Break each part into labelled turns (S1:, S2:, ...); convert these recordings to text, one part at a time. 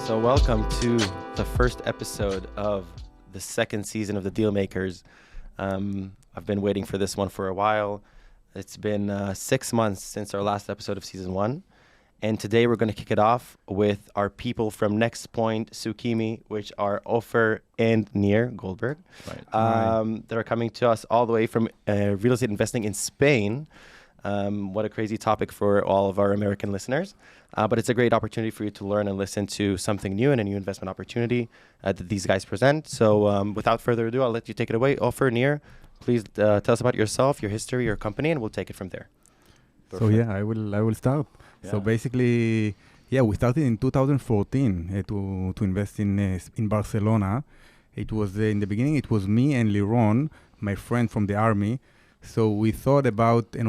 S1: So welcome to the first episode of the second season of the Dealmakers. I've been waiting for this one for a while. It's been 6 months since our last episode of season 1. And today we're going to kick it off with our people from Next Point, SOCIMI, which are Ofer and Nir Goldberg.
S2: Right.
S1: That are coming to us all the way from real estate investing in Spain. What a crazy topic for all of our American listeners. But it's a great opportunity for you to learn and listen to something new and a new investment opportunity that these guys present. So without further ado, I'll let you take it away. Ofer, Nir, please tell us about yourself, your history, your company, and we'll take it from there.
S2: So yeah, I will start.
S1: Yeah.
S2: So basically, we started in 2014 to invest in Barcelona. It was in the beginning. It was me and Liron, my friend from the army. So we thought about the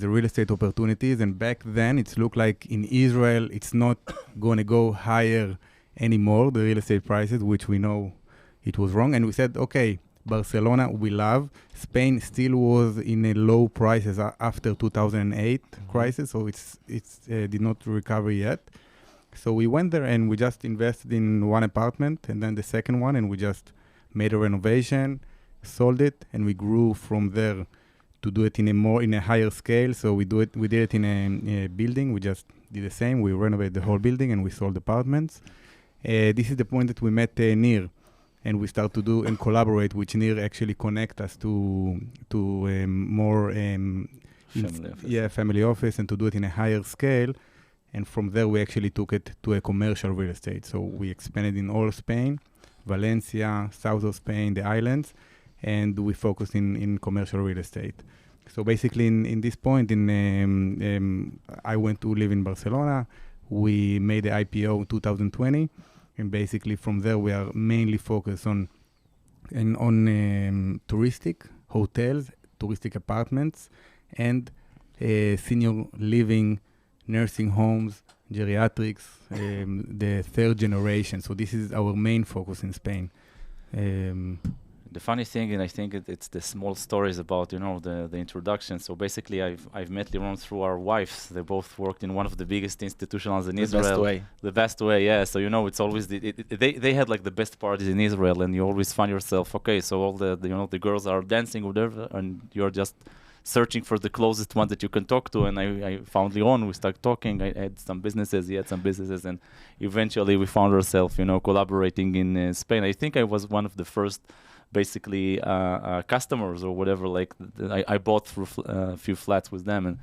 S2: real estate opportunities, and back then it looked like in Israel it's not going to go higher anymore, the real estate prices, which we know it was wrong. And we said, okay, Barcelona we love. Spain still was in a low prices after 2008 crisis, so it's did not recover yet. So we went there and we just invested in one apartment and then the second one, and we just made a renovation, sold it, and we grew from there to do it in a higher scale. So we did it in a building. We just did the same. We renovated the whole building and we sold apartments. This is the point that we met Nir, and we start to do and collaborate, which Nir actually connect us to more family office, and to do it in a higher scale. And from there, we actually took it to a commercial real estate. So we expanded in all Spain, Valencia, south of Spain, the islands, and we focused in commercial real estate. So basically, in this point, I went to live in Barcelona. We made the IPO in 2020, and basically from there we are mainly focused on touristic hotels, touristic apartments, and senior living, nursing homes, geriatrics, the third generation. So this is our main focus in Spain.
S3: The funny thing, and I think it's the small stories about, the introduction. So basically, I've met Liron through our wives. They both worked in one of the biggest institutions in Israel. The best way, yeah. So, it's always, they had like the best parties in Israel, and you always find yourself, okay, so all the girls are dancing, whatever, and you're just searching for the closest one that you can talk to. And I found Liron, we started talking. I had some businesses, he had some businesses, and eventually we found ourselves, collaborating in Spain. I think I was one of the first basically customers or whatever. I bought through a few flats with them, and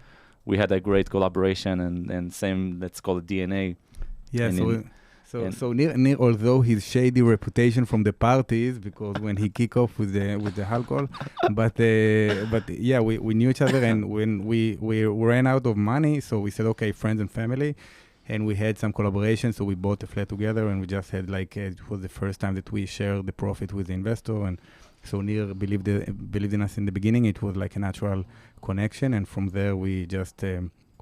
S3: we had a great collaboration, and same, let's call it DNA.
S2: Yeah, so Nir, although his shady reputation from the parties, because when he kick off with the alcohol, but yeah, we knew each other, and when we ran out of money, so we said, okay, friends and family. And we had some collaboration, so we bought a flat together, and we just had it was the first time that we shared the profit with the investor. And so Nir believed in us in the beginning. It was like a natural connection, and from there we just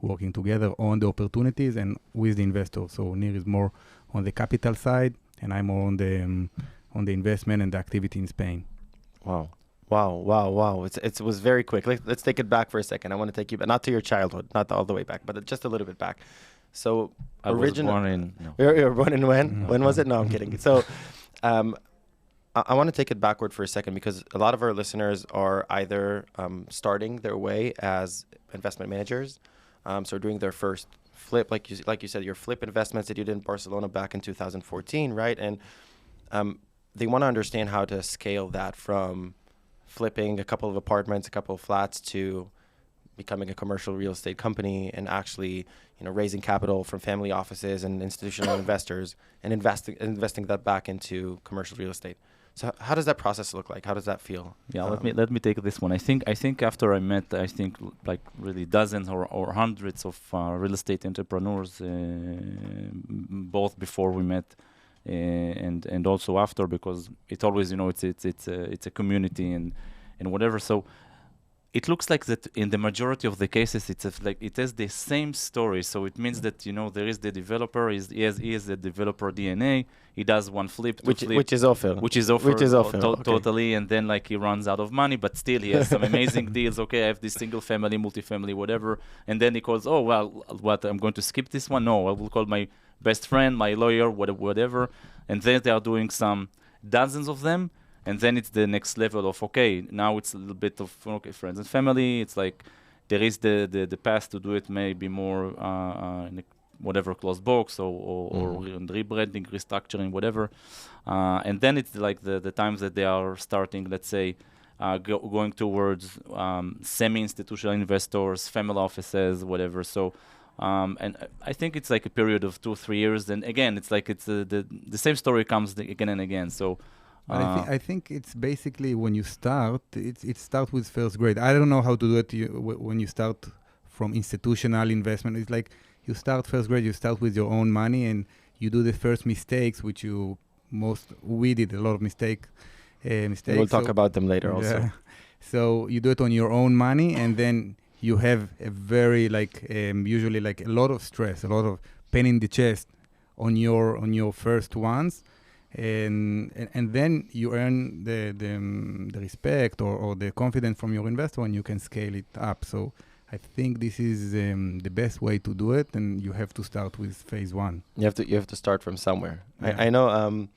S2: working together on the opportunities and with the investor. So Nir is more on the capital side, and I'm more on the investment and the activity in Spain.
S1: Wow. It was very quick. Let's take it back for a second. I want to take you, but not to your childhood, not all the way back, but just a little bit back. So
S3: I was born in... No.
S1: You were born in when? No. When was it? No, I'm kidding. So I want to take it backward for a second, because a lot of our listeners are either starting their way as investment managers, so doing their first flip, like you said, your flip investments that you did in Barcelona back in 2014, right? And they want to understand how to scale that from flipping a couple of apartments, a couple of flats, to becoming a commercial real estate company, and actually, raising capital from family offices and institutional investors, and investing that back into commercial real estate. So how does that process look like? How does that feel?
S3: Yeah, let me take this one. I think after I met, like really dozens or hundreds of real estate entrepreneurs, both before we met and also after, because it always, it's a community and whatever. So it looks like that in the majority of the cases, it has the same story. So it means that, there is the developer, he is the developer DNA. He does one flip,
S1: which is Ofer.
S3: Which is Ofer.
S1: Okay.
S3: Totally. And then he runs out of money, but still he has some amazing deals. Okay, I have this single family, multifamily, whatever. And then he calls, oh, well, what, I'm going to skip this one? No, I will call my best friend, my lawyer, whatever. And then they are doing some dozens of them. And then it's the next level of, okay, now it's a little bit of, friends and family. It's like there is the path to do it maybe more in whatever closed box or rebranding, restructuring, whatever. And then it's like the times that they are starting, let's say, going towards semi-institutional investors, family offices, whatever. So, and I think it's like a period of 2-3 years. And again, it's like the same story comes again and again. So,
S2: I think it's basically when you start, it starts with first grade. I don't know how to do it when you start from institutional investment. It's like you start first grade, you start with your own money and you do the first mistakes, which we did a lot of mistakes.
S1: We'll talk about them later also.
S2: Yeah. So you do it on your own money and then you have a very usually a lot of stress, a lot of pain in the chest on your first ones. And then you earn the respect or the confidence from your investor and you can scale it up. So I think this is the best way to do it, and you have to start with phase one.
S1: You have to start from somewhere.
S2: Yeah.
S1: I know.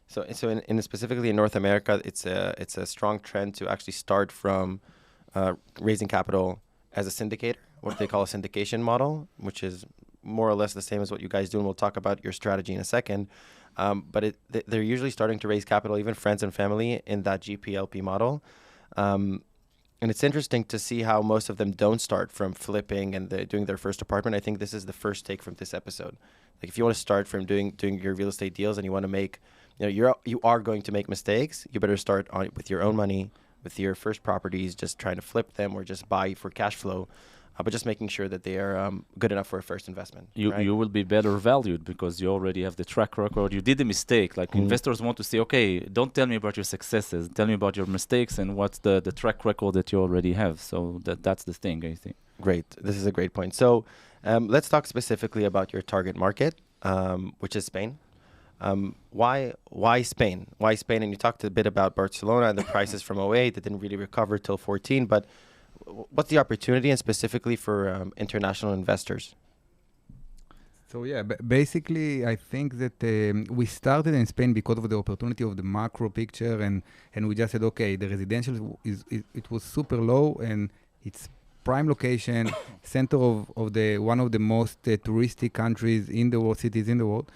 S1: So in specifically in North America, it's a strong trend to actually start from raising capital as a syndicator, what they call a syndication model, which is more or less the same as what you guys do. And we'll talk about your strategy in a second. But they're usually starting to raise capital, even friends and family, in that GPLP model. And it's interesting to see how most of them don't start from flipping and doing their first apartment. I think this is the first take from this episode. Like if you want to start from doing your real estate deals and you want to make, you are going to make mistakes, you better start with your own money, with your first properties, just trying to flip them or just buy for cash flow. But just making sure that they are good enough for a first investment.
S3: You will be better valued because you already have the track record. You did a mistake. Like investors want to say, okay, don't tell me about your successes. Tell me about your mistakes and what's the track record that you already have. So that's the thing, I think.
S1: Great. This is a great point. So let's talk specifically about your target market, which is Spain. Why Spain? Why Spain? And you talked a bit about Barcelona and the prices from 2008 that didn't really recover till 2014, but what's the opportunity and specifically for international investors?
S2: So basically I think that we started in Spain because of the opportunity of the macro picture and we just said, okay, the residential it was super low and it's prime location, center of the one of the most touristic countries in the world, cities in the world.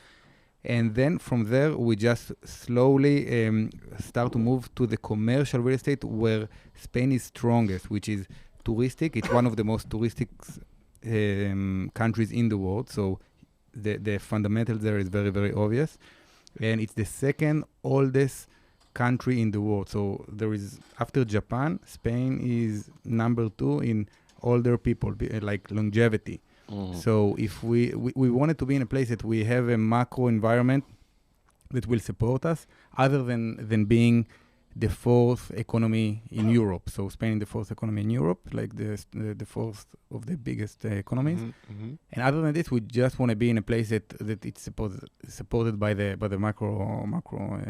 S2: And then from there, we just slowly start to move to the commercial real estate where Spain is strongest, which is touristic. It's one of the most touristic countries in the world. So the fundamentals there is very, very obvious. And it's the second oldest country in the world. So there is, after Japan, Spain is number 2 in older people, like longevity. Mm-hmm. So if we wanted to be in a place that we have a macro environment that will support us, other than being the fourth economy in Europe. So Spain, the fourth economy in Europe, like the fourth of the biggest economies. Mm-hmm. And other than this, we just want to be in a place that it's supported by the macro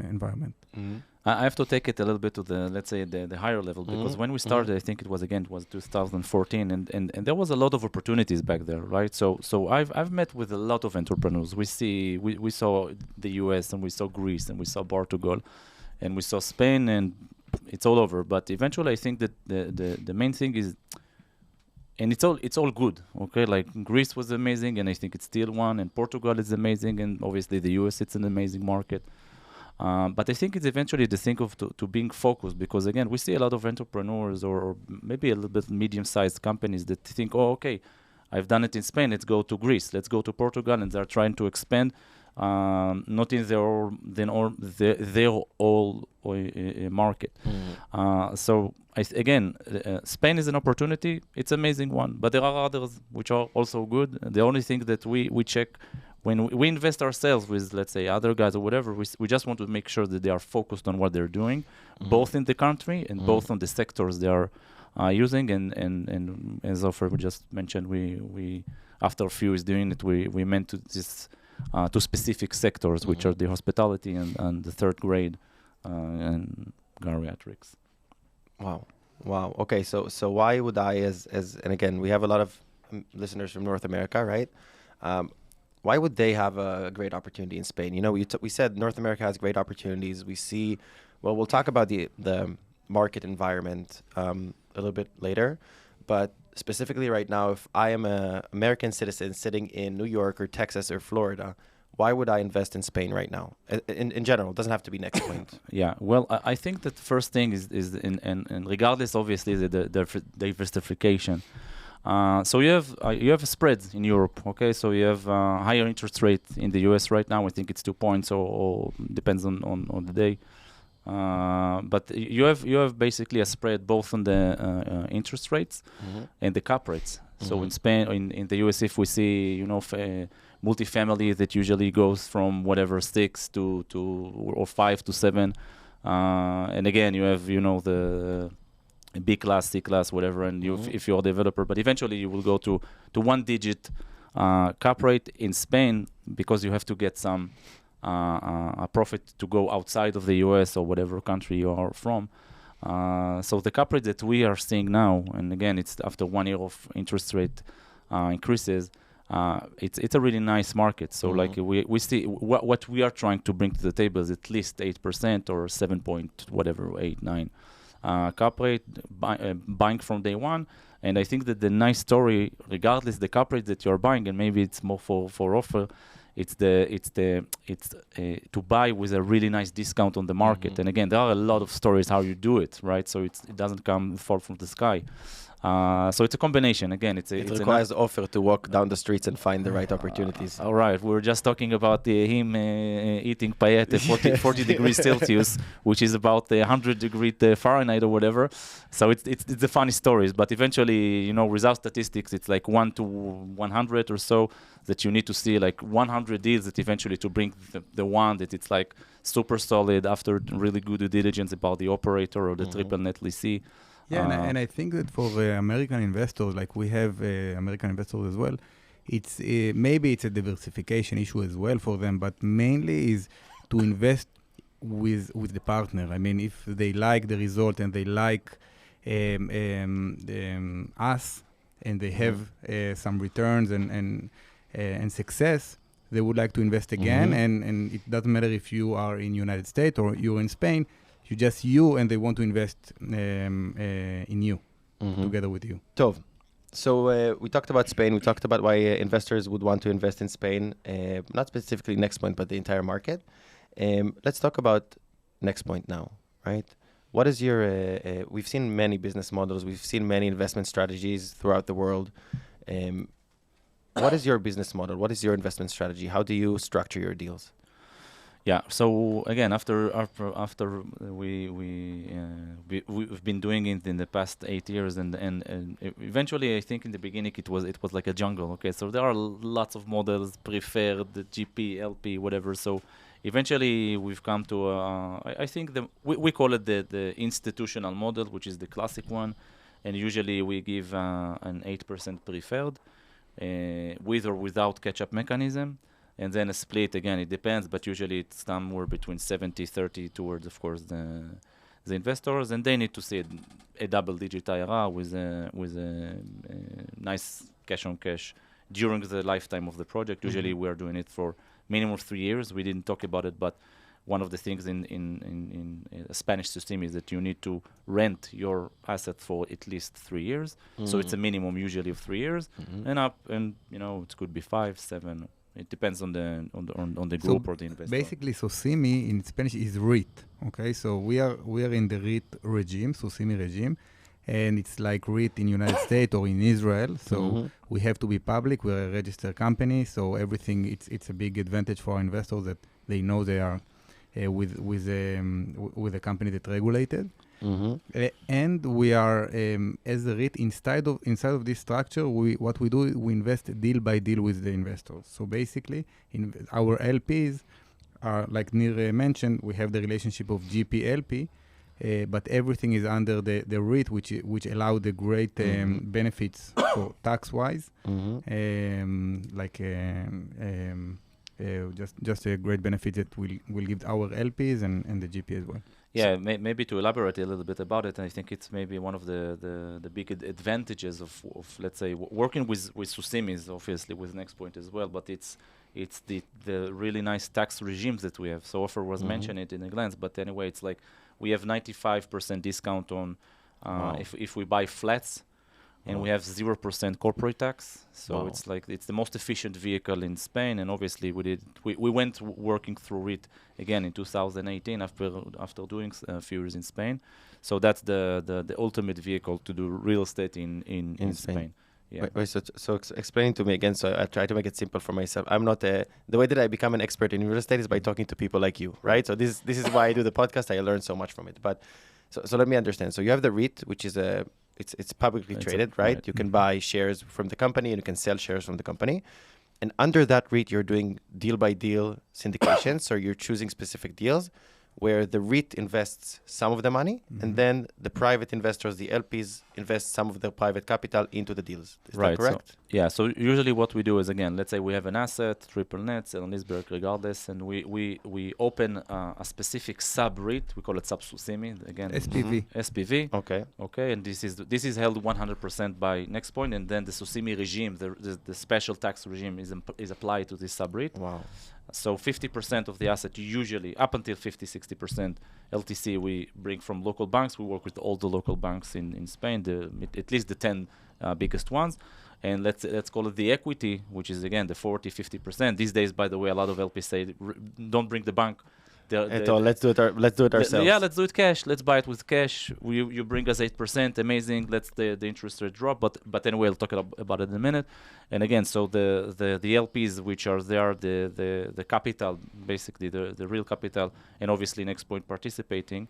S2: environment.
S3: Mm-hmm. I have to take it a little bit to the higher level, because when we started, I think it was 2014, and there was a lot of opportunities back there, right? So I've met with a lot of entrepreneurs. We saw the US and we saw Greece and we saw Portugal and we saw Spain, and it's all over. But eventually, I think that the main thing is, and it's all good, okay? Like Greece was amazing, and I think it's still one, and Portugal is amazing, and obviously the US, it's an amazing market. But I think it's eventually the thing of to being focused, because again, we see a lot of entrepreneurs or maybe a little bit medium-sized companies that think, oh, okay, I've done it in Spain, let's go to Greece, let's go to Portugal, and they're trying to expand, not in their whole market. So Spain is an opportunity. It's an amazing one, but there are others which are also good. The only thing that we check when we invest ourselves with, let's say, other guys or whatever, we just want to make sure that they are focused on what they're doing, both in the country and both on the sectors they are using. And as Ofer just mentioned, we after a few is doing it, we meant to this to specific sectors, which are the hospitality and the third grade and geriatrics.
S1: Wow. Okay, so why would I, as and again, we have a lot of listeners from North America, right? Why would they have a great opportunity in Spain? You know, we said North America has great opportunities. We see, well, we'll talk about the market environment a little bit later, but specifically right now, if I am an American citizen sitting in New York or Texas or Florida, why would I invest in Spain right now? In general, it doesn't have to be next point.
S3: Yeah, well, I think that the first thing is and regardless, obviously, the diversification. So you have a spread in Europe, okay? So you have higher interest rate in the US right now. I think it's 2 points, or depends on the day. But you have basically a spread both on the interest rates and the cap rates. So in Spain, in the US, if we see, multifamily that usually goes from whatever 6 or 5 to 7, and again you have the B class, C class, whatever, and if you're a developer, but eventually you will go to 1-digit cap rate in Spain because you have to get some a profit to go outside of the US or whatever country you are from. So the cap rate that we are seeing now, and again it's after 1 year of interest rate increases, it's a really nice market. So like we see what we are trying to bring to the table is at least 8% or 7 point whatever 8, 9 cap rate buying from day one. And I think that the nice story, regardless the cap rate that you're buying, and maybe it's more for offer, it's to buy with a really nice discount on the market. And again, there are a lot of stories how you do it, right? So it doesn't fall from the sky. So it's a combination. Again, it
S1: requires offer to walk down the streets and find the right opportunities.
S3: All right, we were just talking about him eating paella at 40 degrees Celsius, which is about 100 degrees Fahrenheit or whatever. So it's the funny stories. But eventually, without statistics, it's like 1 to 100 or so that you need to see, like 100 deals that eventually to bring the one that it's like super solid after really good due diligence about the operator or the triple net leasee.
S2: Yeah, and I think that for American investors, like we have American investors as well, it's maybe it's a diversification issue as well for them, but mainly is to invest with the partner. I mean, if they like the result and they like us, and they have some returns and success, they would like to invest again. And it doesn't matter if you are in United States or you're in Spain. And they want to invest in you, together with you.
S1: Tov. So we talked about Spain. We talked about why investors would want to invest in Spain. Not specifically Next Point, but the entire market. Let's talk about Next Point now, right? What is your... we've seen many business models. We've seen many investment strategies throughout the world. What is your business model? What is your investment strategy? How do you structure your deals?
S3: Yeah. So again, after we've been doing it in the past 8 years, and eventually, I think in the beginning it was like a jungle. Okay, so there are lots of models, preferred, GP, LP, whatever. So eventually, we've come to I think we call it the institutional model, which is the classic one, and usually we give an 8% preferred, with or without catch-up mechanism. And then a split, again, it depends, but usually it's somewhere between 70-30 towards, of course, the investors. And they need to see a double-digit IRR with a nice cash-on-cash during the lifetime of the project. Usually we're doing it for minimum of 3 years. We didn't talk about it, but one of the things in Spanish SOCIMI is that you need to rent your asset for at least 3 years. So it's a minimum usually of 3 years, and it could be 5, 7. It depends on the group or the investor.
S2: Basically, SOCIMI in Spanish is REIT. Okay, so we are in the REIT regime, SOCIMI regime, and it's like REIT in United States or in Israel. So we have to be public. We're a registered company, so everything it's a big advantage for our investors that they know they are with a company that's regulated. And we are as a REIT inside of this structure. We invest deal by deal with the investors. So basically, our LPs are, like Nir mentioned, we have the relationship of GP LP, but everything is under the REIT, which allow the great benefits for tax-wise, like just a great benefit that will give our LPs and the GP as well.
S3: Yeah, maybe to elaborate a little bit about it, I think it's maybe one of the big advantages of let's say working with SOCIMI, obviously with NextPoint as well, but it's the really nice tax regimes that we have. So Ofer was mentioning it in a glance, but anyway, it's like we have 95% discount on if we buy flats, and we have 0% corporate tax. So it's like it's the most efficient vehicle in Spain, and obviously we went working through REIT again in 2018 after doing a few years in Spain. So that's the ultimate vehicle to do real estate in Spain. Yeah.
S1: Wait, so explain to me again. So I try to make it simple for myself. I'm not the way that I become an expert in real estate is by talking to people like you, right? So this is why I do the podcast. I learn so much from it. But so let me understand. So you have the REIT, which is it's publicly traded, right? You can buy shares from the company and you can sell shares from the company. And under that REIT, you're doing deal by deal syndication. So you're choosing specific deals where the REIT invests some of the money and then the private investors, the LPs, invest some of their private capital into the deals. Is that correct?
S3: So usually what we do is, again, let's say we have an asset, triple net, sell on Lisberg regardless, and we open a specific sub-REIT, we call it sub-SOCIMI, again. SPV. Okay, and this is held 100% by NextPoint, and then the SOCIMI regime, the special tax regime is applied to this sub-REIT.
S1: Wow.
S3: So 50% of the asset, usually up until 50-60% LTC, we bring from local banks. We work with all the local banks in Spain, at least the 10 biggest ones. And let's call it the equity, which is again the 40-50%. These days, by the way, a lot of LPs say, don't bring the bank.
S1: Let's do it ourselves.
S3: Yeah, let's do it cash. Let's buy it with cash. You bring us 8%, amazing. Let's the interest rate drop. But anyway, I'll talk about it in a minute. And again, so the LPs, which are there, the capital, basically the real capital, and obviously NextPoint participating.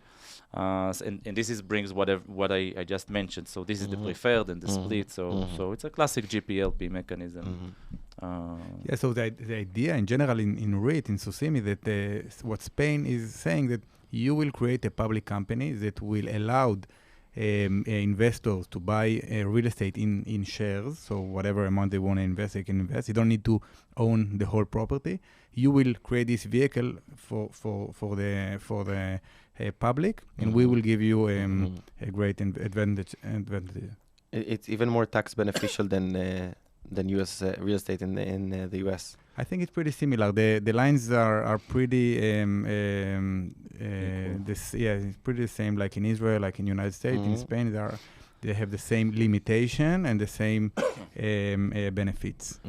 S3: And this brings what I just mentioned. So this is the preferred and the split. So it's a classic GP-LP mechanism.
S2: So the idea in general in REIT, in SOCIMI, that what Spain is saying that you will create a public company that will allow investors to buy real estate in shares. So whatever amount they want to invest, they can invest. You don't need to own the whole property. You will create this vehicle for the public, and we will give you a great advantage.
S1: It's even more tax beneficial than U.S. real estate in the U.S.
S2: I think it's pretty similar. The lines are pretty it's pretty the same, like in Israel, like in United States. In Spain, they have the same limitation and the same benefits.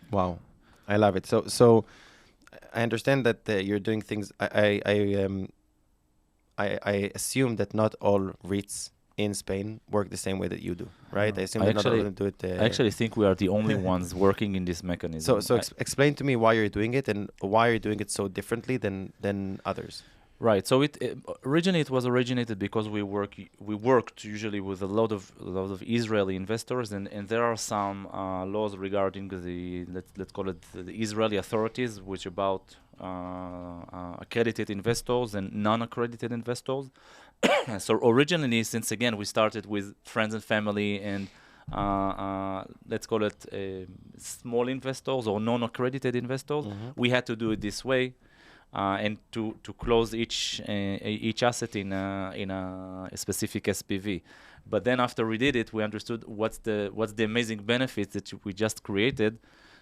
S1: Wow, I love it. So I understand that you're doing things. I assume that not all REITs in Spain work the same way that you do, right? I assume they're not going to do it.
S3: I actually think we are the only ones working in this mechanism.
S1: So explain to me why you're doing it and why you're doing it so differently than others.
S3: Right. So originally it was originated because we worked usually with a lot of Israeli investors, and there are some laws regarding the let's call it the Israeli authorities, which about accredited investors and non-accredited investors. So originally, since again we started with friends and family and let's call it small investors or non-accredited investors, we had to do it this way. And to close each asset in a specific SPV, but then after we did it, we understood what's the amazing benefits that we just created,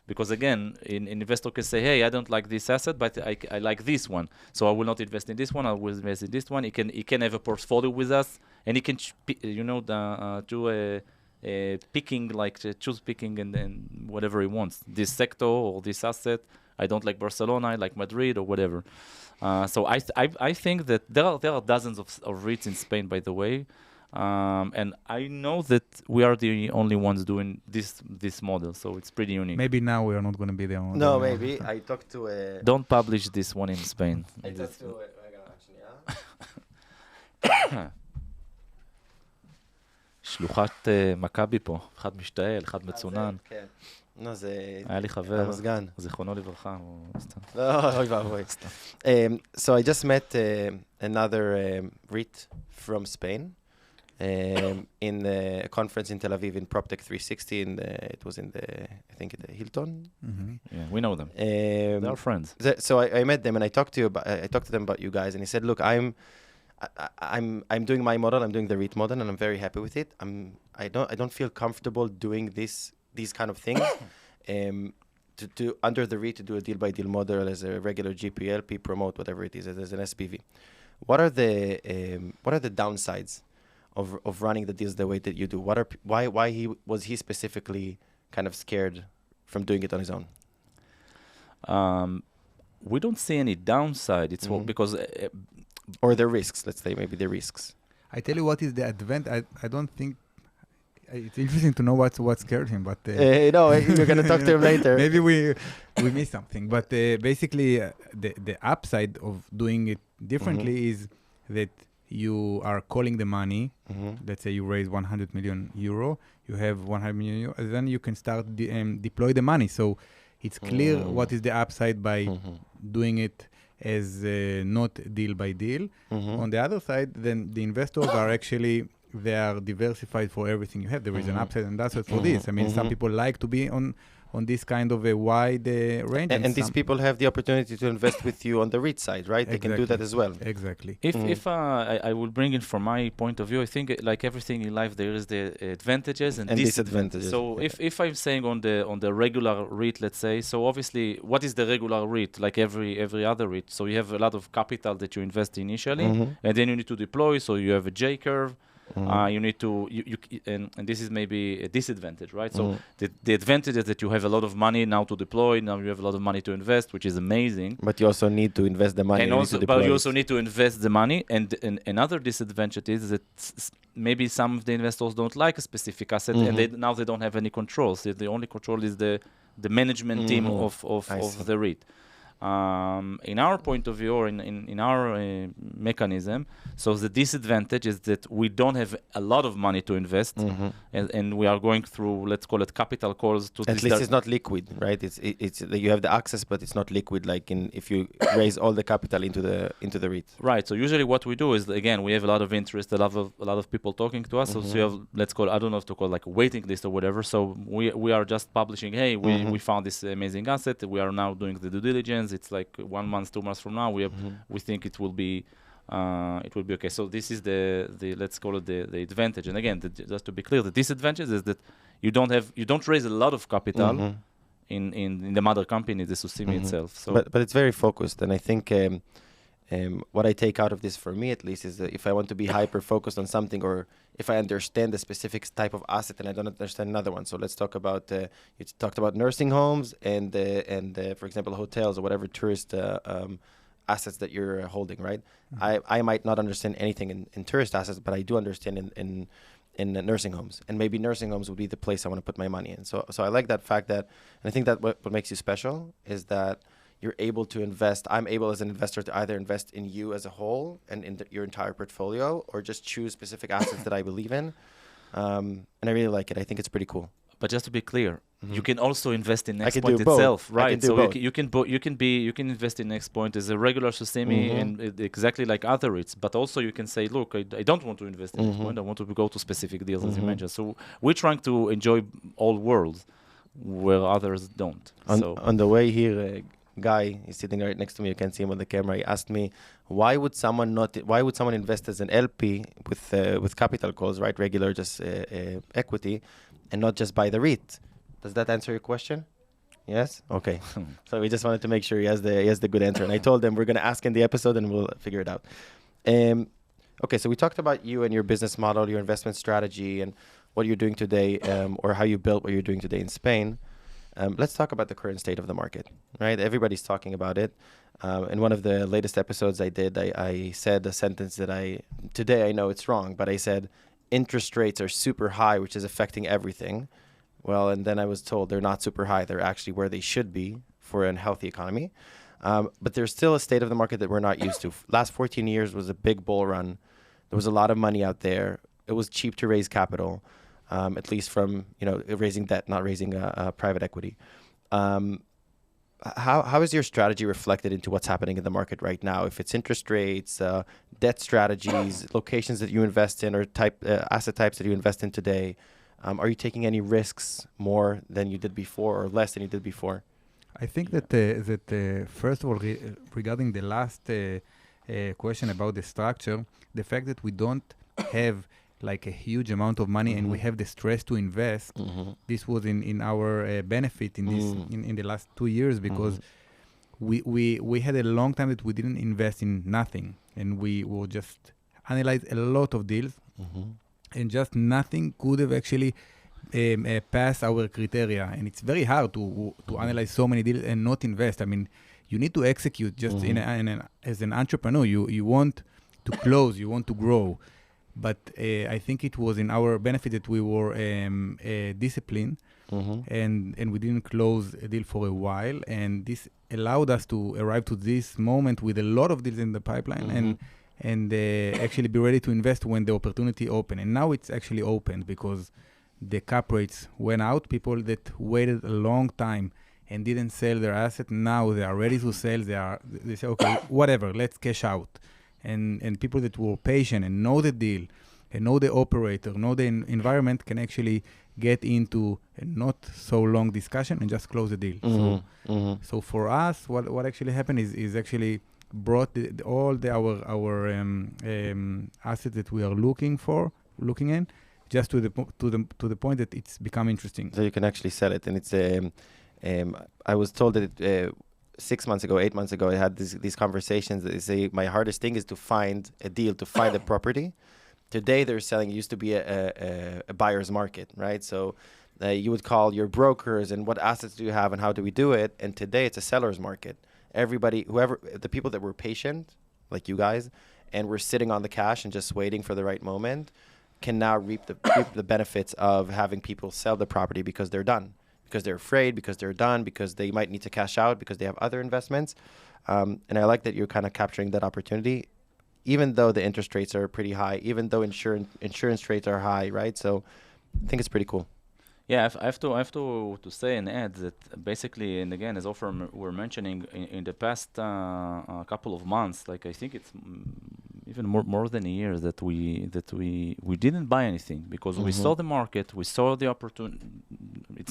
S3: because again, an investor can say, hey, I don't like this asset, but I like this one, so I will not invest in this one. I will invest in this one. He can have a portfolio with us, and he can do a picking, like choose picking and whatever he wants, this sector or this asset. I don't like Barcelona, I like Madrid or whatever. So I think that there are dozens of REITs in Spain, by the way. And I know that we are the only ones doing this model, so it's pretty unique.
S2: Maybe now we are not going to be the only.
S1: No, maybe. I talked to
S3: Don't publish this one in Spain.
S1: I talked to
S3: שלוחת מכבי פה, אחד משתעל, אחד מצונן.
S1: לא, זה...
S3: היה לי חבר,
S1: המזגן.
S3: זיכרונו לברכה, הוא סתם.
S1: לא, אוי ואבוי. So I just met another REIT from Spain in a conference in Tel Aviv in PropTech 360. It was in I think, the Hilton.
S3: Mm-hmm. Yeah, we know them. They're friends.
S1: So I met them and I talked to them about you guys, and he said, "Look, I'm doing my model. I'm doing the REIT model, and I'm very happy with it. I don't feel comfortable doing these kind of things. To under the REIT to do a deal by deal model as a regular GPLP promote whatever it is as an SPV. What are the downsides of running the deals the way that you do? Why was he specifically kind of scared from doing it on his own?
S3: We don't see any downside. It's because
S1: or the risks. Let's say maybe the risks.
S2: I tell you what is the advantage. I don't think. It's interesting to know what scared him, but
S1: no, you're gonna talk to him later.
S2: Maybe we missed something. But basically, the upside of doing it differently is that you are calling the money. Let's say you raise 100 million euro. You have 100 million euro, and then you can start deploy the money. So it's clear what is the upside by doing it as not deal by deal. On the other side, then the investors are actually. They are diversified for everything you have. There is an upside and downside for this. I mean, some people like to be on this kind of a wide range.
S1: And these people have the opportunity to invest with you on the REIT side, right? Exactly. They can do that as well.
S2: Exactly.
S3: If I will bring in from my point of view, I think like everything in life, there is the advantages and disadvantages. So if I'm saying on the regular REIT, let's say, so obviously, what is the regular REIT? Like every other REIT. So you have a lot of capital that you invest initially, and then you need to deploy. So you have a J curve. You need to, and this is maybe a disadvantage, right? So the advantage is that you have a lot of money now to deploy. Now you have a lot of money to invest, which is amazing.
S1: But you also need to invest the money.
S3: But you also need to invest the money. And another disadvantage is that maybe some of the investors don't like a specific asset, and now they don't have any control. So the only control is the management team of the REIT. In our point of view, or in our mechanism, so the disadvantage is that we don't have a lot of money to invest, and we are going through, let's call it capital calls.
S1: At least it's not liquid, right? It's you have the access, but it's not liquid like if you raise all the capital into the REIT.
S3: Right. So usually what we do is, again, we have a lot of interest, a lot of people talking to us. So you have, let's call, I don't know if to call like a waiting list or whatever. So we are just publishing, hey, we found this amazing asset. We are now doing the due diligence. It's like 1 month, 2 months from now. We think it will be okay. So this is the let's call it the advantage. And again, just to be clear, the disadvantage is that you don't raise a lot of capital in the mother company, the SOCIMI itself. So
S1: but it's very focused, and I think what I take out of this for me at least is that if I want to be hyper focused on something, or if I understand the specific type of asset and I don't understand another one. So let's talk about you talked about nursing homes and for example hotels or whatever tourist assets that you're holding, right? I might not understand anything in tourist assets, but I do understand in nursing homes, and maybe nursing homes would be the place I want to put my money in. So I like that fact that, and I think that what makes you special is that you're able to invest. I'm able as an investor to either invest in you as a whole and in your entire portfolio, or just choose specific assets that I believe in. And I really like it. I think it's pretty cool.
S3: But just to be clear, you can also invest in NextPoint itself, right? So you can invest in NextPoint as a regular SOCIMI and exactly like other REITs. But also you can say, look, I don't want to invest in NextPoint. I want to go to specific deals, as you mentioned. So we're trying to enjoy all worlds where others don't.
S1: On the way here, Guy is sitting right next to me. You can see him on the camera. He asked me, why would someone invest as an LP with capital calls, right? Regular, just equity, and not just buy the REIT? Does that answer your question? Yes? Okay. So we just wanted to make sure he has the good answer. And I told him we're going to ask in the episode and we'll figure it out. Okay, so we talked about you and your business model, your investment strategy, and what you're doing today, or how you built what you're doing today in Spain. Let's talk about the current state of the market, right? Everybody's talking about it. In one of the latest episodes I did, I said a sentence that today I know it's wrong, but I said, interest rates are super high, which is affecting everything. Well, and then I was told they're not super high. They're actually where they should be for a healthy economy. But there's still a state of the market that we're not used to. Last 14 years was a big bull run. There was a lot of money out there. It was cheap to raise capital. at least from raising debt, not raising private equity. How is your strategy reflected into what's happening in the market right now? If it's interest rates, debt strategies, locations that you invest in, or asset types that you invest in today, are you taking any risks more than you did before or less than you did before?
S2: I think that first of all, regarding the last question about the structure, the fact that we don't have like a huge amount of money and we have the stress to invest, this was in our benefit in the last 2 years, because we had a long time that we didn't invest in nothing, and we will just analyze a lot of deals, and just nothing could have actually passed our criteria. And it's very hard to analyze so many deals and not invest. I mean, you need to execute just as an entrepreneur. You want to close, you want to grow. But I think it was in our benefit that we were disciplined, and we didn't close a deal for a while. And this allowed us to arrive to this moment with a lot of deals in the pipeline, and actually be ready to invest when the opportunity opened. And now it's actually opened because the cap rates went out. People that waited a long time and didn't sell their asset, now they are ready to sell. They say, okay, whatever, let's cash out. And people that were patient and know the deal and know the operator, know the environment, can actually get into a not so long discussion and just close the deal. So for us, what actually happened is actually brought our assets that we are looking in, just to the point that it's become interesting.
S1: So you can actually sell it, and it's I was told that 6 months ago, 8 months ago, I had these conversations. They say my hardest thing is to find a deal, to find a property. Today they're selling. It used to be a buyer's market, right? So you would call your brokers and what assets do you have and how do we do it? And today it's a seller's market. Everybody, the people that were patient, like you guys, and were sitting on the cash and just waiting for the right moment, can now reap the benefits of having people sell the property because they're done. Because they're afraid, because they're done, because they might need to cash out, because they have other investments. And I like that you're kind of capturing that opportunity, even though the interest rates are pretty high, even though insurance rates are high, right? So I think it's pretty cool.
S3: Yeah, I have to say and add that basically, and again, as Ofer were mentioning, in the past couple of months, like I think it's even more than a year that we didn't buy anything because we saw the market, we saw the opportunity.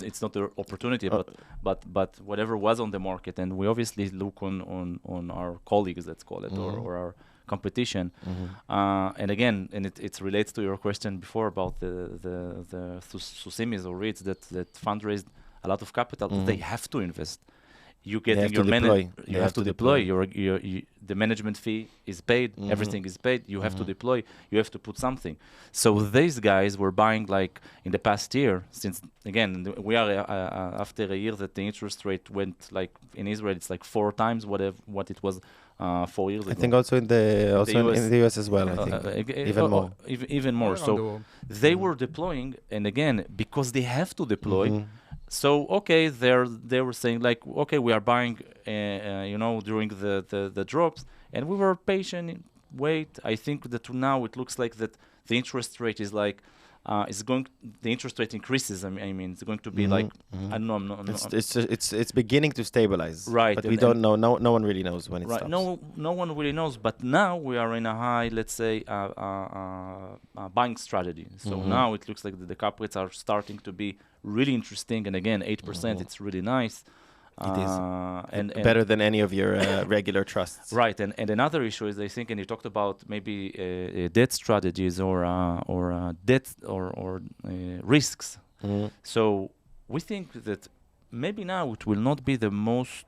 S3: It's not the opportunity, but whatever was on the market, and we obviously look on our colleagues, let's call it, or our competition. And again, and it relates to your question before about the SOCIMIs or REITs that fundraised a lot of capital. They have to invest. You have to deploy. The management fee is paid. Everything is paid. You have to deploy. You have to put something. So these guys were buying, like in the past year, since again we are after a year that the interest rate went, like in Israel it's like 4 times what it was 4 years ago.
S1: I think also in the US as well. I think
S3: even more. So they were deploying, and again because they have to deploy. So okay, they were saying like, okay, we are buying, during the drops, and we were patient. Wait, I think that now it looks like that the interest rate is like, the interest rate increases. I mean, it's going to be like, I don't know.
S1: It's beginning to stabilize.
S3: Right,
S1: but we don't know. No one really knows when it stops.
S3: No one really knows. But now we are in a high, let's say, buying strategy. So now it looks like the cap rates are starting to be really interesting. And again, 8%, it's really nice.
S1: It is and better than any of your regular trusts.
S3: Right, and another issue is, I think, and you talked about maybe debt strategies or debt or risks. So we think that maybe now it will not be the most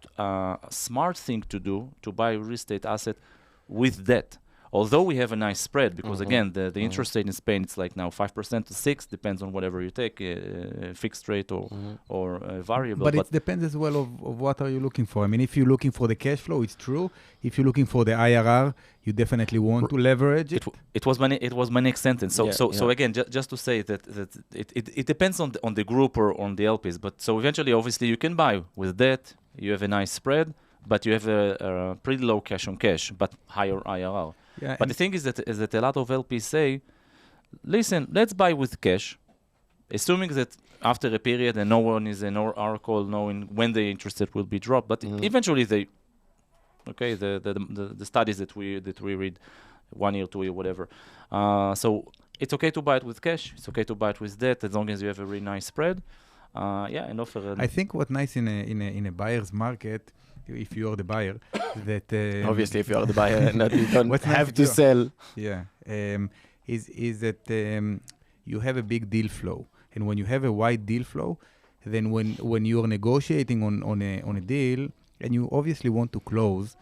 S3: smart thing to do to buy a real estate asset with debt. Although we have a nice spread, because again, the interest rate in Spain, it's like now 5% to 6%, depends on whatever you take, fixed rate or variable.
S2: But it depends as well of what are you looking for. I mean, if you're looking for the cash flow, it's true. If you're looking for the IRR, you definitely want to leverage it.
S3: It was my next sentence. So again, just to say that it depends on the group or on the LPs. But so eventually, obviously, you can buy with debt. You have a nice spread, but you have a pretty low cash on cash, but higher IRR. But the thing is that a lot of LPs say, listen, let's buy with cash. assuming that after a period and no one is in our article knowing when the interest rate will be dropped, but eventually the studies that we read, 1 year, 2 year, whatever. So it's okay to buy it with cash. It's okay to buy it with debt as long as you have a really nice spread. And offer.
S2: I think what's nice in a buyer's market, if you are the buyer, that
S1: obviously if you are the buyer and that you don't have to sell.
S2: Yeah, is that you have a big deal flow, and when you have a wide deal flow, then when you are negotiating on a deal, and you obviously want to close,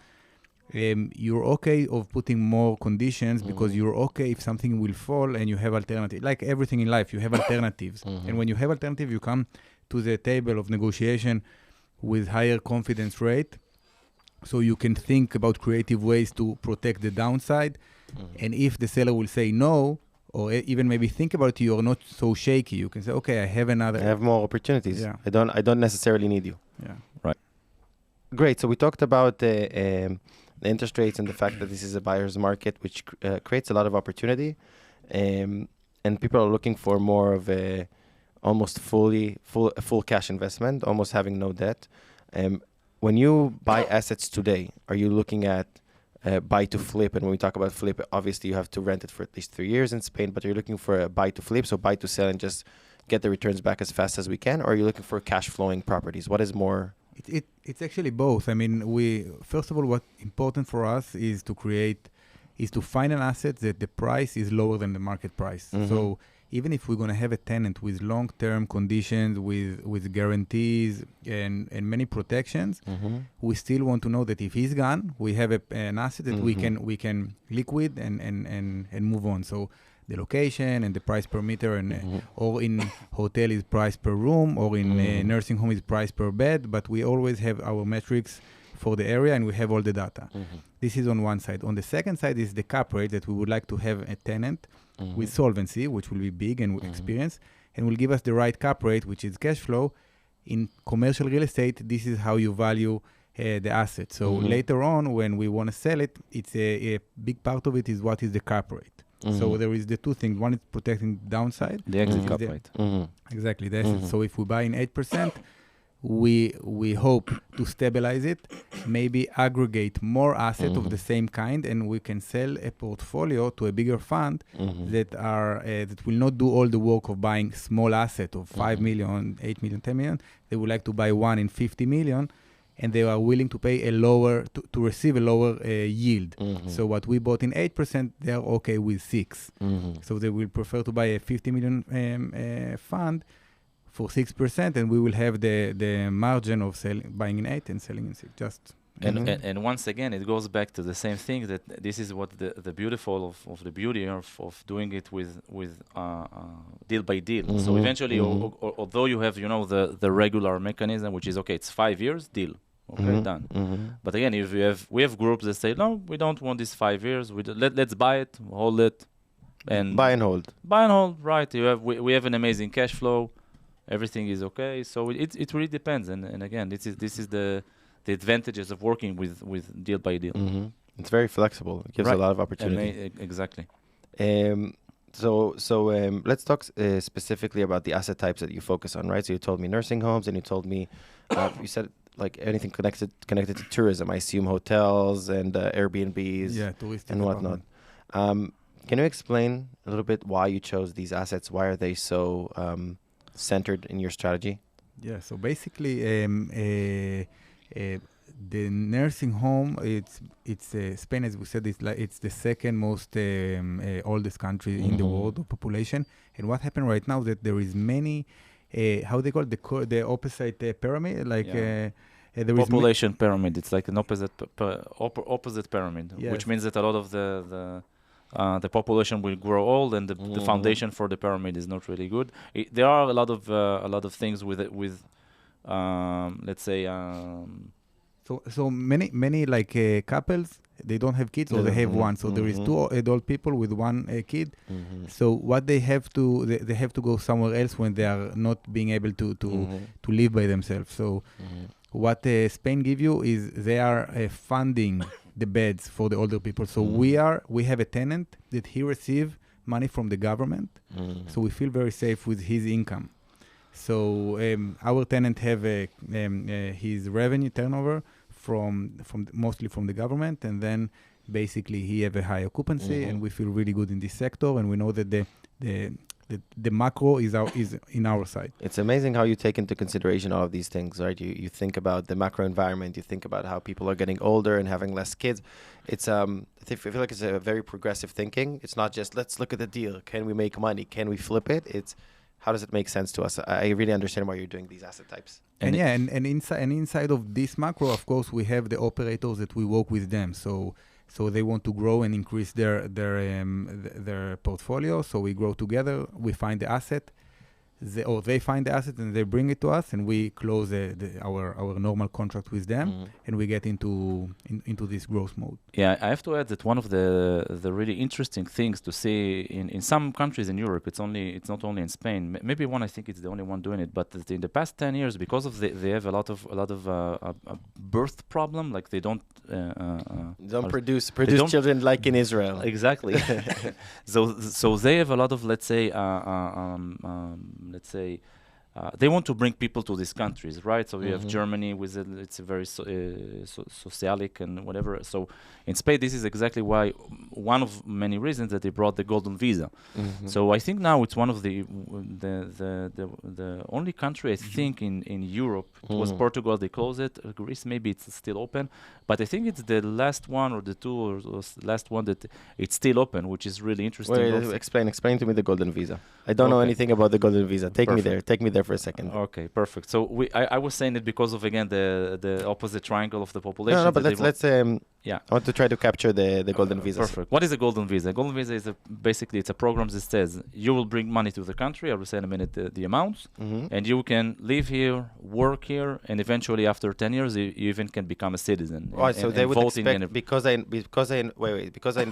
S2: you're okay of putting more conditions because you're okay if something will fall and you have alternatives. Like everything in life, you have alternatives. And when you have alternatives, you come to the table of negotiation with higher confidence rate. So you can think about creative ways to protect the downside. And if the seller will say no, or even maybe think about it, you're not so shaky. You can say, okay, I have
S1: more opportunities.
S2: Yeah.
S1: I don't necessarily need you.
S2: Yeah.
S3: Right.
S1: Great. So we talked about the interest rates and the fact that this is a buyer's market, which creates a lot of opportunity. And people are looking for more of a almost full cash investment, almost having no debt. When you buy assets today, are you looking at buy to flip? And when we talk about flip, obviously you have to rent it for at least 3 years in Spain, but you're looking for a buy to flip, so buy to sell and just get the returns back as fast as we can, or are you looking for cash flowing properties? What is more?
S2: It's actually both. I mean, first of all, what's important for us is to find an asset that the price is lower than the market price. So even if we're going to have a tenant with long-term conditions, with guarantees and many protections, we still want to know that if he's gone, we have an asset that we can liquid and move on. So the location and the price per meter, and or in hotel is price per room, or in nursing home is price per bed. But we always have our metrics for the area, and we have all the data. This is on one side. On the second side is the cap rate that we would like to have a tenant with solvency, which will be big and experience, and will give us the right cap rate, which is cash flow. In commercial real estate, this is how you value the asset. So later on, when we want to sell it, it's a big part of it is what is the cap rate. So there is the two things. One is protecting downside.
S3: The exit cap rate.
S2: Exactly. The asset. So if we buy in 8%, we hope to stabilize it, maybe aggregate more assets of the same kind, and we can sell a portfolio to a bigger fund that will not do all the work of buying small asset of 5 million, 8 million, 10 million. They would like to buy one in 50 million, and they are willing to pay a lower, to receive a lower yield. So what we bought in 8%, they are okay with 6. So they will prefer to buy a 50 million fund for 6%, and we will have the margin of buying in 8 and selling in 6.
S3: And once again, it goes back to the same thing, that this is what the beautiful of the beauty of doing it with deal by deal. So eventually, although you have the regular mechanism, which is okay, it's 5 years deal. Okay, done. But again, if we have groups that say, no, we don't want this 5 years. Let's buy it, hold it, and
S1: buy and hold.
S3: Buy and hold, right? We have an amazing cash flow. Everything is okay. So it really depends. And again, this is the advantages of working with deal by deal.
S1: It's very flexible. It gives a lot of opportunity.
S3: Exactly.
S1: So let's talk specifically about the asset types that you focus on, right? So you told me nursing homes, and you told me you said like anything connected to tourism. I assume hotels and Airbnbs and whatnot. Can you explain a little bit why you chose these assets? Why are they so centered in your strategy?
S2: Yeah. So basically, the nursing home, it's Spain, as we said, it's the second most oldest country in the world of population. And what happened right now is that there is many, how they call it, the opposite pyramid, like there
S3: population pyramid. It's like an opposite pyramid, which means that a lot of the population will grow old, and the foundation for the pyramid is not really good. There are a lot of things with let's say.
S2: So many like couples, they don't have kids, or they have one. So there is 2 adult people with 1 kid. So what they have to go somewhere else when they are not being able to live by themselves. So what Spain give you is they are funding the beds for the older people. So we have a tenant that he receive money from the government, so we feel very safe with his income. So our tenant have his revenue turnover from mostly from the government, and then basically he have a high occupancy, and we feel really good in this sector, and we know that the macro is in our side. It's
S1: amazing how you take into consideration all of these things, right? You think about the macro environment, you think about how people are getting older and having less kids. It's I feel like it's a very progressive thinking. It's not just let's look at the deal. Can we make money? Can we flip it? It's how does it make sense to us? I really understand why you're doing these asset types.
S2: And inside of this macro, of course, we have the operators that we work with them. So they want to grow and increase their portfolio. So we grow together. We find the asset, or they find the asset and they bring it to us, and we close our normal contract with them, and we get into this growth mode.
S3: Yeah, I have to add that one of the really interesting things to see in some countries in Europe, it's not only in Spain. Maybe one, I think it's the only one doing it, but in the past 10 years, because of they have a lot of birth problem, like they don't
S1: produce children like in Israel.
S3: Exactly. so they have a lot of, let's say, they want to bring people to these countries, right? So we have Germany with it's a very socialic and whatever. So in Spain, this is exactly why one of many reasons that they brought the golden visa. So I think now it's one of the only country I think in Europe. It was Portugal, they closed it. Greece, maybe it's still open, but I think it's the last one or the two or last one that it's still open, which is really interesting.
S1: Wait, explain to me the golden visa. I don't know anything about the golden visa. Take me there for a second.
S3: Okay, perfect. So I was saying it because of, again, the opposite triangle of the population.
S1: No, but let's I want to try to capture the golden visa.
S3: Perfect. What is a golden visa? A golden visa is basically it's a program that says you will bring money to the country. I will say in a minute the amounts, and you can live here, work here, and eventually after 10 years you even can become a citizen.
S1: Right. So they would expect because I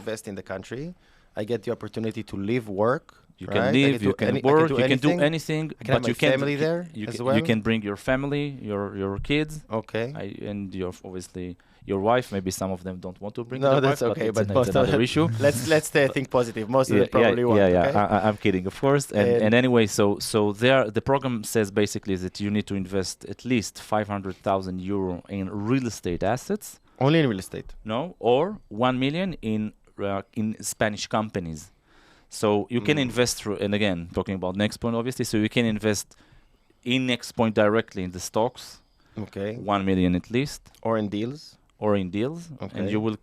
S1: invest in the country, I get the opportunity to live, work.
S3: You can live, you can work, you can do anything.
S1: But you can family there as well?
S3: You can bring your family, your kids.
S1: Okay.
S3: And obviously your wife. Maybe some of them don't want to bring their
S1: wife. No, that's okay. But most
S3: another issue.
S1: Let's think positive. Most of them probably won't.
S3: Yeah.
S1: Okay?
S3: I'm kidding, of course. And anyway, so the program says basically that you need to invest at least 500,000 euro in real estate assets.
S1: Only in real estate?
S3: No, or 1 million in Spanish companies. So you can invest through, and again, talking about NextPoint, obviously, so you can invest in NextPoint directly in the stocks.
S1: Okay.
S3: 1 million at least.
S1: Or in deals.
S3: Okay.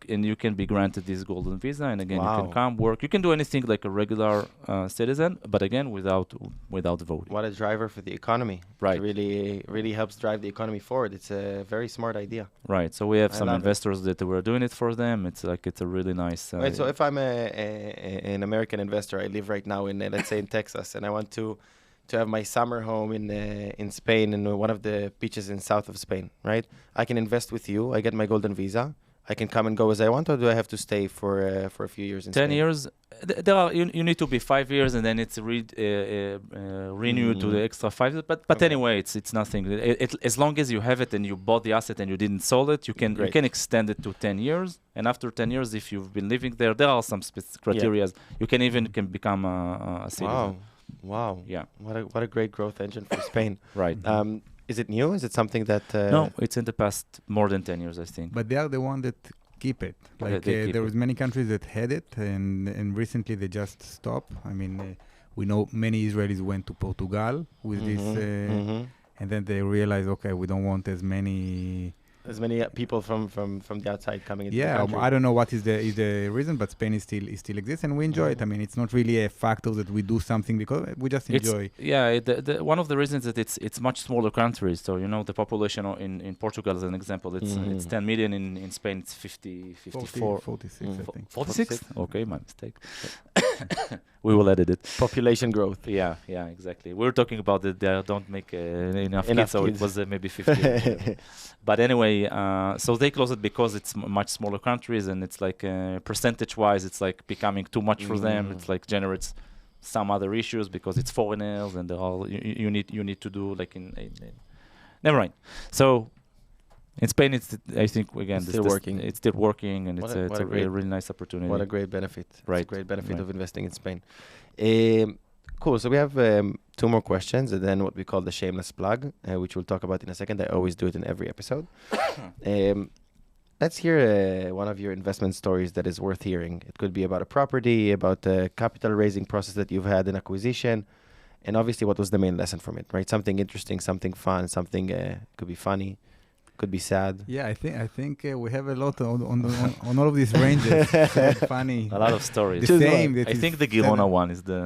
S3: And you can be granted this golden visa, and again, you can come work. You can do anything like a regular citizen, but again, without voting.
S1: What a driver for the economy!
S3: Right.
S1: It really helps drive the economy forward. It's a very smart idea.
S3: Right. So we have some investors that were doing it for them. It's a really nice.
S1: Right. So if I'm an American investor, I live right now in let's say in Texas, and I want to have my summer home in Spain, in one of the beaches in south of Spain, right? I can invest with you. I get my golden visa. I can come and go as I want, or do I have to stay for a few years in
S3: 10
S1: Spain?
S3: years. There are, you need to be 5 years, and then it's renewed to the extra 5 years. But anyway, it's nothing. As long as you have it and you bought the asset and you didn't sell it, you can extend it to 10 years. And after 10 years, if you've been living there are some specific criteria. You can become a citizen.
S1: Wow. Yeah. What a great growth engine for Spain.
S3: Right.
S1: Is it new? Is it something that...
S3: No, it's in the past more than 10 years, I think.
S2: But they are the one that keep it. Like there was many countries that had it, and recently they just stopped. I mean, we know many Israelis went to Portugal with this, and then they realized, okay, we don't want as many
S1: people from the outside coming into the country.
S2: I don't know what is the reason, but Spain still exists, and we enjoy it. I mean, it's not really a factor that we do something because we just enjoy.
S3: One of the reasons that it's much smaller countries. So the population in Portugal, as an example, it's 10 million. In Spain, it's 54,
S2: 46. I think
S3: 46. Okay, my mistake. We will edit it.
S1: Population growth.
S3: Yeah, exactly. We're talking about that they don't make enough kids, so it was maybe 50. But anyway, so they close it because it's much smaller countries, and it's like percentage-wise, it's like becoming too much for them. It's like generates some other issues because it's foreigners, and all you need to do like in never mind. So In Spain, I think again,
S1: It's still working.
S3: It's still working, and it's a really nice opportunity.
S1: What a great benefit!
S3: Right.
S1: It's a great benefit of investing in Spain. Cool. So we have 2 more questions, and then what we call the shameless plug, which we'll talk about in a second. I always do it in every episode. Let's hear one of your investment stories that is worth hearing. It could be about a property, about the capital raising process that you've had in acquisition, and obviously what was the main lesson from it, right? Something interesting, something fun, something could be funny, could be sad.
S2: Yeah, I think we have a lot on all of these ranges. Sad, funny.
S3: A lot of stories.
S2: The same.
S3: I think the Girona one is the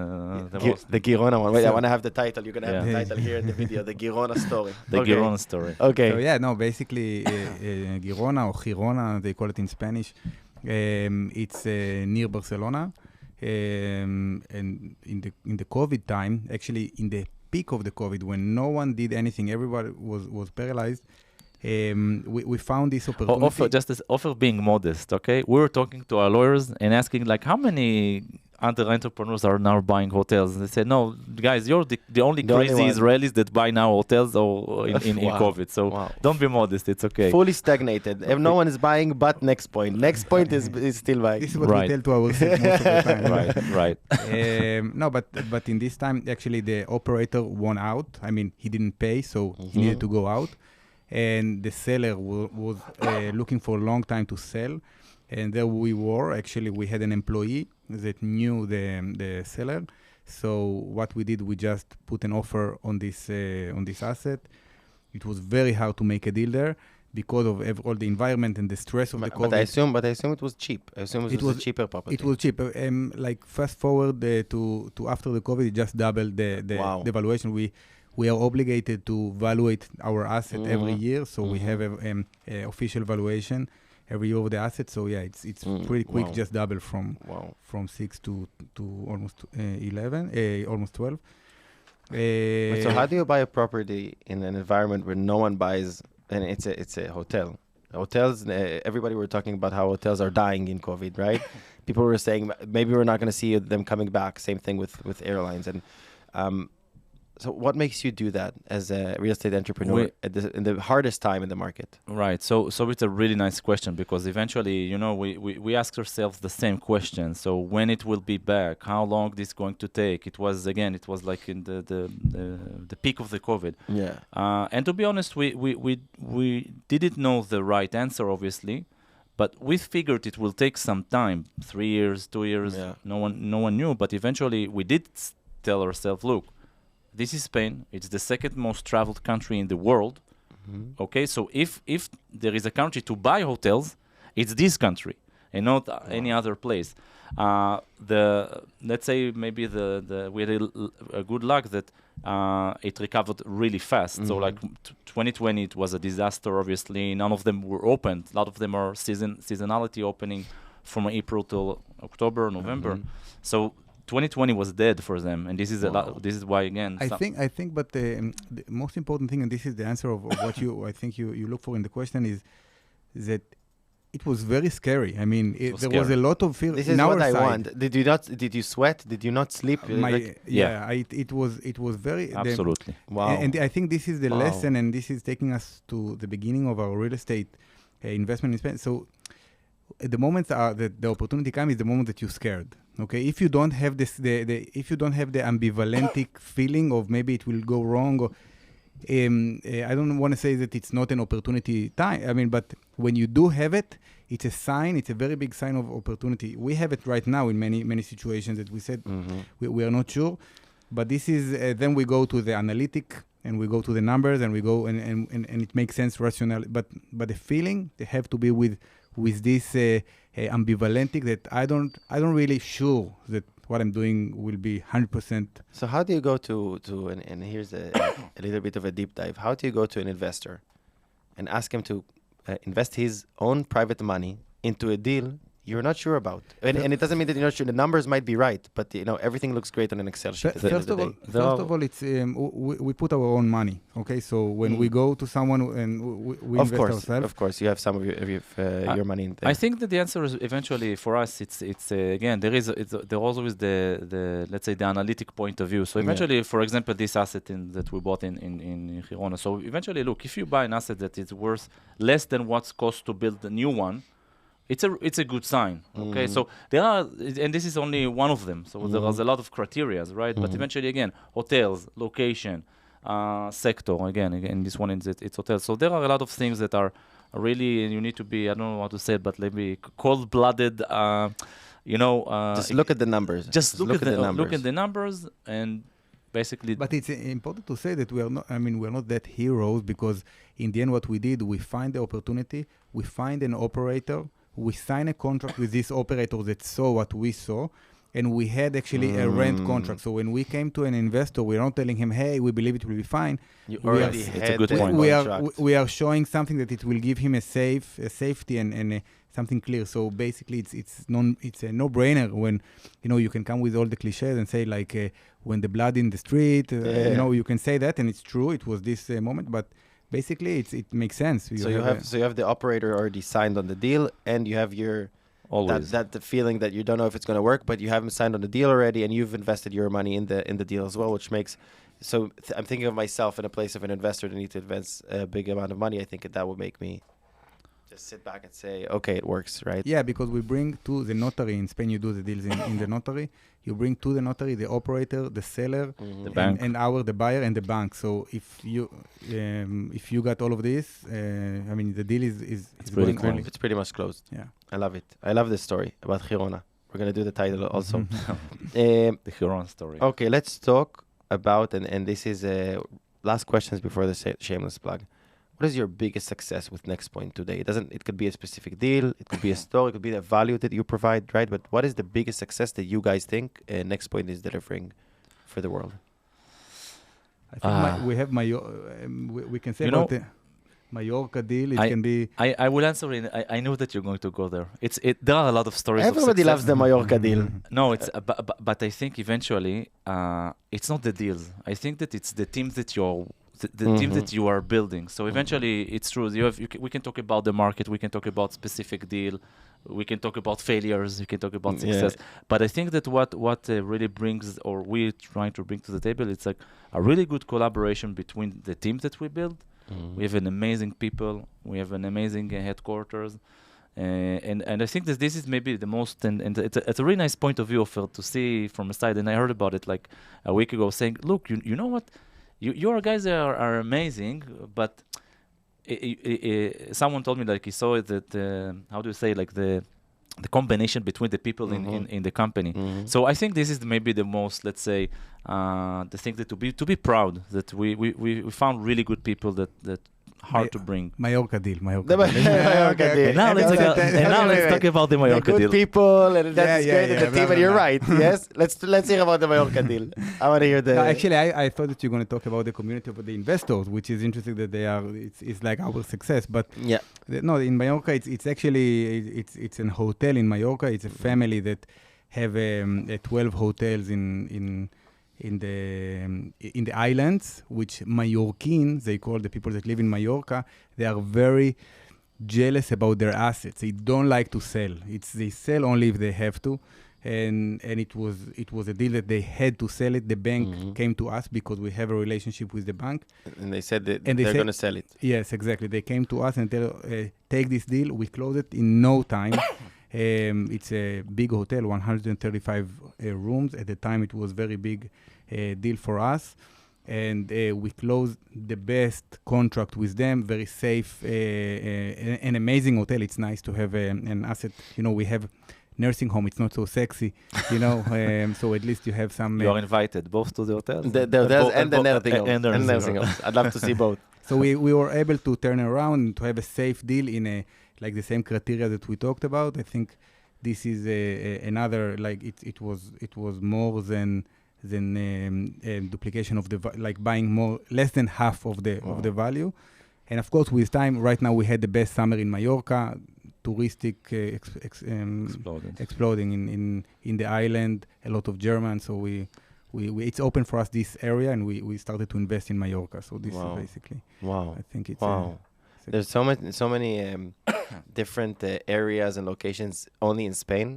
S3: most.
S1: The Girona one. Wait, I
S2: So-
S1: want to have the title. You're going to have the title here in the video. The Girona story.
S3: The Girona story.
S1: Okay.
S2: So yeah, no, basically Girona or Girona, they call it in Spanish. It's near Barcelona, and in the COVID time, actually in the peak of the COVID, when no one did anything, everybody was paralyzed. We found this opportunity.
S3: Offer being modest, okay? We were talking to our lawyers and asking like how many entrepreneurs are now buying hotels. And they said, no, guys, you're the only crazy Israelis that buy now hotels or in COVID. So don't be modest. It's okay.
S1: Fully stagnated. If no one is buying, but next point. Next point is still buying.
S2: This is what we tell to ourselves most of the time.
S3: Right.
S2: No, but in this time, actually, the operator won out. I mean, he didn't pay, so he needed to go out. And the seller was looking for a long time to sell. And there we were. Actually, we had an employee that knew the seller. So what we did, we just put an offer on this asset. It was very hard to make a deal there because of all the environment and the stress of the COVID.
S1: But I assume it was cheap. I assume it was a cheaper property.
S2: It was cheap. Like fast forward to after the COVID, it just doubled the valuation. We are obligated to evaluate our asset every year, so we have a official valuation every year of the asset. So yeah, it's pretty quick, just double from 6 to almost 11, almost 12.
S1: So how do you buy a property in an environment where no one buys, and it's a hotel? Hotels, everybody were talking about how hotels are dying in COVID, right? People were saying maybe we're not going to see them coming back. Same thing with airlines. And so what makes you do that as a real estate entrepreneur in the hardest time in the market?
S3: Right. So it's a really nice question because eventually, we ask ourselves the same question. So when it will be back, how long this is going to take? It was like in the peak of the COVID.
S1: Yeah.
S3: And to be honest, we didn't know the right answer, obviously, but we figured it will take some time, 3 years, 2 years.
S1: Yeah.
S3: No one knew, but eventually we did tell ourselves, look, this is Spain. It's the second most traveled country in the world. Mm-hmm. Okay, so if there is a country to buy hotels, it's this country and not any other place. Let's say maybe we had a good luck that it recovered really fast. Mm-hmm. So like 2020, it was a disaster. Obviously, none of them were opened. A lot of them are seasonality opening from April till October, November. Mm-hmm. So 2020 was dead for them, and this is a lot. This is why again.
S2: I think, but the most important thing, and this is the answer of what I think you look for in the question is that it was very scary. I mean, there was a lot of fear.
S1: This is what I want. Did you sweat? Did you not sleep?
S2: It was very
S3: absolutely.
S1: Wow.
S2: And I think this is the lesson, and this is taking us to the beginning of our real estate investment in Spain. So, at the moment that the opportunity comes is the moment that you're scared. Okay, if you don't have if you don't have the ambivalent feeling of maybe it will go wrong, or I don't want to say that it's not an opportunity time. I mean, but when you do have it, it's a sign. It's a very big sign of opportunity. We have it right now in many situations that we said we are not sure, but this is then we go to the analytic and we go to the numbers and we go and it makes sense rational. But the feeling they have to be with this ambivalent that I don't really sure that what I'm doing will be 100%.
S1: So how do you go to and here's a little bit of a deep dive. How do you go to an investor and ask him to invest his own private money into a deal you're not sure about. And it doesn't mean that you're not sure. The numbers might be right, but everything looks great on an Excel sheet.
S2: First of all, it's we put our own money. Okay, so when we go to someone and we invest ourselves.
S1: Of course, you have some of your money in there.
S3: I think that the answer is eventually for us. It's again there also is the let's say the analytic point of view. So eventually, for example, this asset that we bought in Girona. So eventually, look, if you buy an asset that is worth less than what's cost to build a new one, it's a good sign. Okay, so there are, and this is only one of them. So there is a lot of criteria, right? But eventually, again, hotels, location, sector. Again, this one it's hotels. So there are a lot of things that are really, and you need to be, I don't know how to say it, but maybe cold-blooded.
S1: Just look at the numbers.
S3: Just look at the numbers. Look at the numbers and. Basically,
S2: but it's important to say that we are not. I mean, we're not that heroes because in the end, what we did, we find the opportunity, we find an operator, we sign a contract with this operator that saw what we saw, and we had actually a rent contract. So when we came to an investor, we're not telling him, "Hey, we believe it will be fine."
S1: You already had
S3: it's a good point.
S2: We are showing something that it will give him a safety and something clear. So basically, it's a no-brainer when you can come with all the cliches and say like when the blood in the street. You can say that, and it's true. It was this moment, but basically, it makes sense.
S1: So you have the operator already signed on the deal, and you have your that the feeling that you don't know if it's going to work, but you haven't signed on the deal already, and you've invested your money in the deal as well, which makes. So I'm thinking of myself in a place of an investor that needs to invest a big amount of money. I think that would make me just sit back and say, okay, it works, right?
S2: Yeah, because we bring to the notary in Spain. You do the deals in the notary. You bring to the notary the operator, the seller,
S3: the bank,
S2: and the buyer and the bank. So if you got all of this, I mean, the deal is
S3: pretty cool.
S1: It's pretty much closed.
S2: Yeah,
S1: I love it. I love this story about Girona. We're gonna do the title also.
S3: The Girona story.
S1: Okay, let's talk about and this is last questions before the shameless plug. What is your biggest success with NextPoint today? It could be a specific deal, it could be a store, it could be the value that you provide, right? But what is the biggest success that you guys think NextPoint is delivering for the world?
S2: I think we have we can say about the Mallorca deal. It can be.
S3: I will answer it. I know that you're going to go there. There are a lot of stories.
S1: Everybody loves the Mallorca deal.
S3: No, it's but I think eventually it's not the deals. I think that it's the team that team that you are building. So eventually, it's true. We can talk about the market. We can talk about specific deal. We can talk about failures. We can talk about success. But I think that what really brings, or we're trying to bring to the table, it's like a really good collaboration between the teams that we build. We have an amazing people. We have an amazing headquarters. And I think that this is maybe the most, and it's a really nice point of view to see from a side. And I heard about it like a week ago saying, look, you know what? Your guys are amazing, but someone told me like he saw that how do you say like the combination between the people in the company. So I think this is maybe the most, let's say, the thing that to be proud that we found really good people that hard to bring.
S2: Mallorca deal.
S1: Mallorca deal.
S3: And now let's talk about the Mallorca deal.
S1: Good people, and that's great. And the team, and you're right. Yes, let's hear about the Mallorca deal. I want to hear the.
S2: No, actually, I thought that you're going to talk about the community of the investors, which is interesting that they are. It's like our success, but in Mallorca, it's actually it's a hotel in Mallorca. It's a family that have 12 hotels in the islands, which Mallorquins, they call the people that live in Mallorca, they are very jealous about their assets. They don't like to sell. They sell only if they have to. And it was a deal that they had to sell it. The bank came to us because we have a relationship with the bank.
S1: And they said that they're going to sell it.
S2: Yes, exactly. They came to us and take this deal. We closed it in no time. It's a big hotel, 135 rooms. At the time, it was very big deal for us. And we closed the best contract with them, very safe, an amazing hotel. It's nice to have an asset. We have nursing home. It's not so sexy, so at least you have some...
S3: You are invited both to the hotels?
S1: The hotels and the nursing homes. I'd love to see both.
S2: So we were able to turn around and to have a safe deal in like the same criteria that we talked about. I think this is another, like it was more than duplication of like buying less than half of the value. And of course, with time, right now we had the best summer in Mallorca. touristic exploding in the island. A lot of Germans, so we it's open for us this area, and we started to invest in Mallorca. So this is basically.
S1: Wow.
S2: I think it's.
S1: There's so many different areas and locations only in Spain.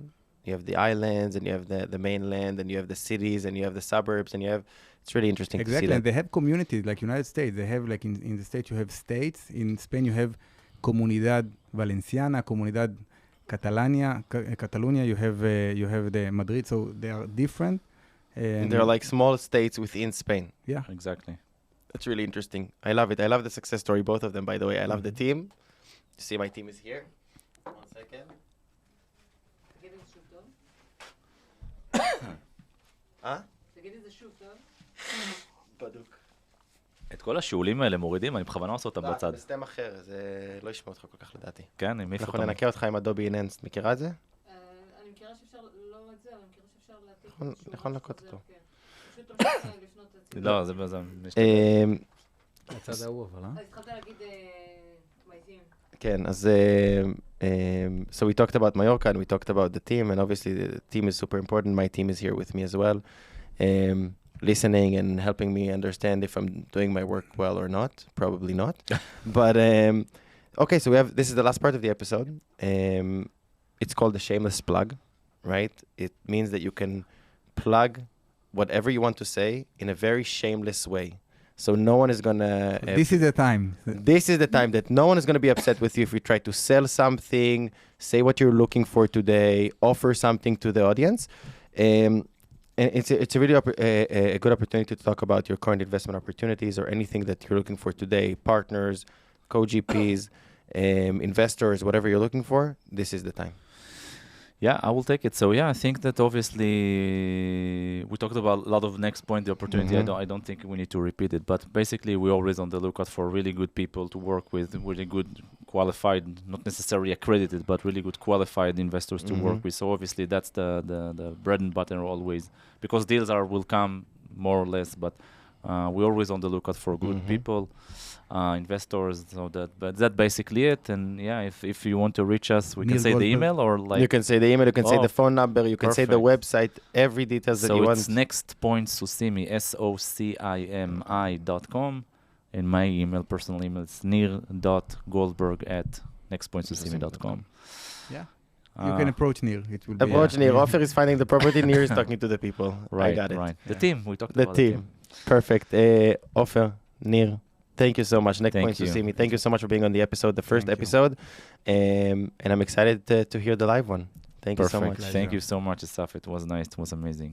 S1: You have the islands, and you have the mainland, and you have the cities, and you have the suburbs, and you have. It's really interesting to see that.
S2: Exactly, and they have communities like United States. They have like in the States you have states. In Spain you have Comunidad Valenciana, Comunidad Catalunya. You have the Madrid. So they are different.
S1: And they're like small states within Spain.
S2: Yeah,
S3: exactly.
S1: That's really interesting. I love it. I love the success story, both of them, by the way. I love the team. You see, my team is here. 1 second.
S4: תגיד את זה שוב, טוב?
S1: בדוק.
S3: את כל השיעולים האלה מורידים, אני בכוונה עושה אותם בצד.
S1: זה בסטם אחר, זה לא ישמע אותך כל כך לדעתי.
S3: כן, אני מעיף אותם.
S1: אנחנו ננקה אותך עם אדובי איננסט, מכירה את זה?
S4: אני מכירה שאפשר, לא את זה, אבל אני מכירה שאפשר להתיק.
S1: נכון לנקות אותו.
S4: פשוט תמשיך לפנות את זה.
S3: לא, זה בזה.
S2: הצד ההוא, אבל
S4: אז התחלת להגיד מייזים.
S1: כן, אז so we talked about Mallorca and we talked about the team, and obviously the team is super important. My team is here with me as well, listening and helping me understand if I'm doing my work well or not. Probably not. But okay, so this is the last part of the episode. It's called the shameless plug, right? It means that you can plug whatever you want to say in a very shameless way. So no one is gonna.
S2: This is the time.
S1: This is the time that no one is gonna be upset with you if you try to sell something, say what you're looking for today, offer something to the audience, and it's a really a good opportunity to talk about your current investment opportunities or anything that you're looking for today. Partners, co-GPs, investors, whatever you're looking for. This is the time.
S3: Yeah, I will take it. So yeah, I think that obviously we talked about a lot of next point, the opportunity. I don't think we need to repeat it, but basically we're always on the lookout for really good people to work with, really good qualified, not necessarily accredited, but really good qualified investors to work with. So obviously that's the bread and butter always, because deals will come more or less, but we're always on the lookout for good people. Investors, but that's basically it. And yeah, if you want to reach us, we can say the email or like
S1: you can say the email, you can say the phone number, you can say the website, every details that you want.
S3: So it's nextpointsocimi, SOCIMI.com, and my email, personal email, is nir.goldberg@nextpointsocimi.com.
S2: Yeah. You can approach Nir. It will
S1: approach Nir. Offer is finding the property. Nir is talking to the people.
S3: Right,
S1: I got it.
S3: Right. The team. We talked about
S1: the team. Perfect. Offer, Nir. Thank you so much. Next point to see me. Thank you so much for being on the episode, the first episode. And I'm excited to hear the live one. Thank you so much.
S3: Thank you so much, Asaf. It was nice. It was amazing.